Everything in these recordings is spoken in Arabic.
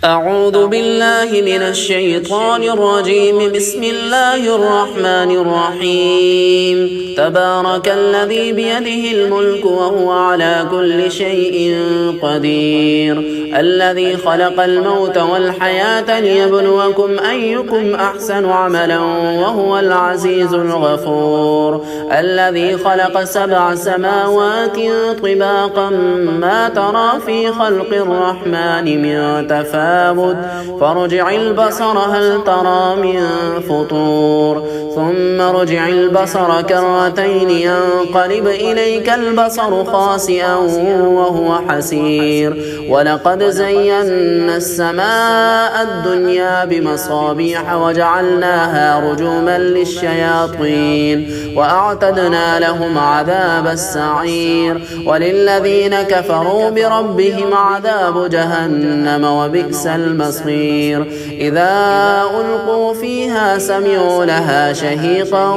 أعوذ بالله من الشيطان الرجيم. بسم الله الرحمن الرحيم. تبارك الذي بيده الملك وهو على كل شيء قدير. الذي خلق الموت والحياة ليبلوكم أيكم أحسن عملا وهو العزيز الغفور. الذي خلق 7 سماوات طباقا ما ترى في خلق الرحمن من تفاوت فارجع البصر هل ترى من فطور ثم ارجع البصر كرتين ينقلب إليك البصر خاسئا وهو حسير. ولقد زينا السماء الدنيا بمصابيح وجعلناها رجوما للشياطين وأعتدنا لهم عذاب السعير. وللذين كفروا بربهم عذاب جهنم وبئس المصير. إذا ألقوا فيها سمعوا لها شهيقا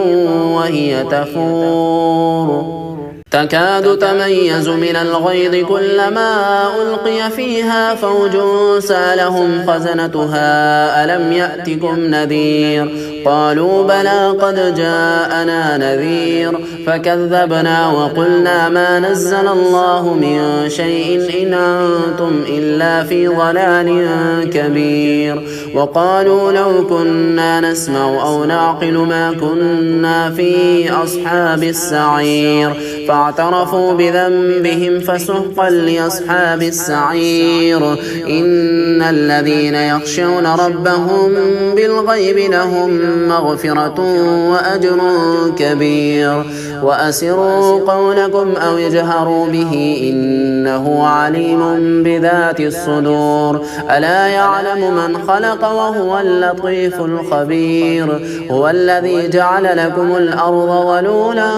وهي تفور تكاد تميز من الغيظ كلما ألقي فيها فوج سألهم خزنتها ألم يأتكم نذير قالوا بلى قد جاءنا نذير فكذبنا وقلنا ما نزل الله من شيء إن أنتم إلا في ضلال كبير. وقالوا لو كنا نسمع أو نعقل ما كنا في أصحاب السعير فاعترفوا بذنبهم فسحقا لأصحاب السعير. إن الذين يخشون ربهم بالغيب لهم مغفرة وأجر كبير. وأسروا قولكم أو اجهروا به إنه عليم بذات الصدور. ألا يعلم من خلق وهو اللطيف الخبير. هو الذي جعل لكم الأرض ظلولا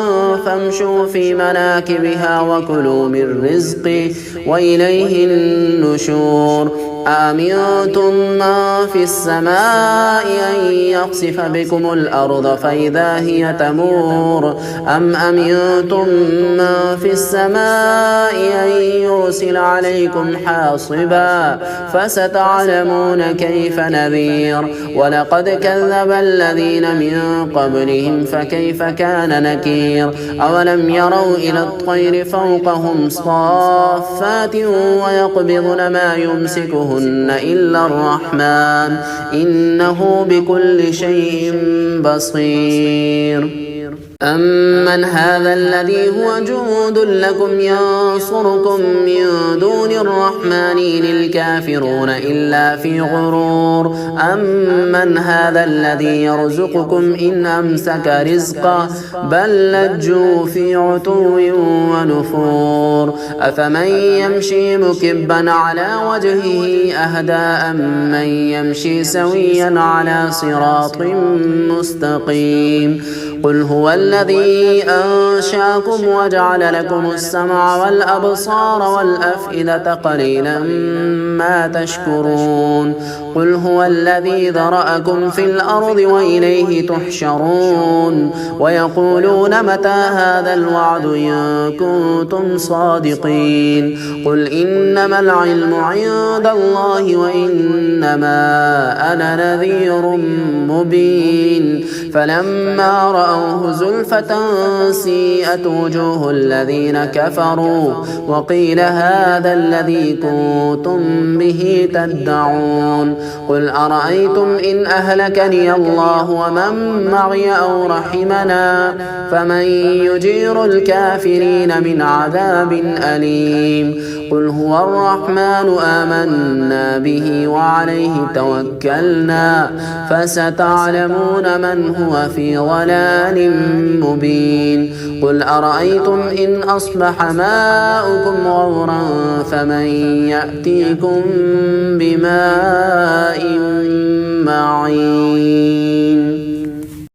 فامشوا في مناكبها وكلوا من رزقه وإليه النشور. أأمنتم من في السماء أن يخسف بكم الأرض فإذا هي تمور أم أمنتم من في السماء أن يرسل عليكم حاصبا فستعلمون كيف نذير. ولقد كذب الذين من قبلهم فكيف كان نكير. أولم يروا إلى الطير فوقهم صافات ويقبضن ما يمسكهن إلا الرحمن إنه بكل شيء بصير. أمن هذا الذي هو جند لكم ينصركم من دون الرحمن للكافرون إلا في غرور. أمن هذا الذي يرزقكم إن أمسك رزقا بل لجوا في عتو ونفور. أفمن يمشي مكبا على وجهه أهدى أمن يمشي سويا على صراط مستقيم. قل هو الذي أنشأكم وجعل لكم السمع والأبصار والأفئدة قليلا ما تشكرون. قل هو الذي ذرأكم في الأرض وإليه تحشرون. ويقولون متى هذا الوعد إن كنتم صادقين. قل إنما العلم عند الله وإنما أنا نذير مبين. فلما رأوه زلفة سيئت وجوه الذين كفروا وقيل هذا الذي كنتم به تدعون. قل أرأيتم إن أهلكني الله ومن معي أو رحمنا فمن يجير الكافرين من عذاب أليم. قل هو الرحمن آمنا به وعليه توكلنا فستعلمون من هو في ضلال مبين. قل أرأيتم إن أصبح ماؤكم غورا فمن يأتيكم بماء معين.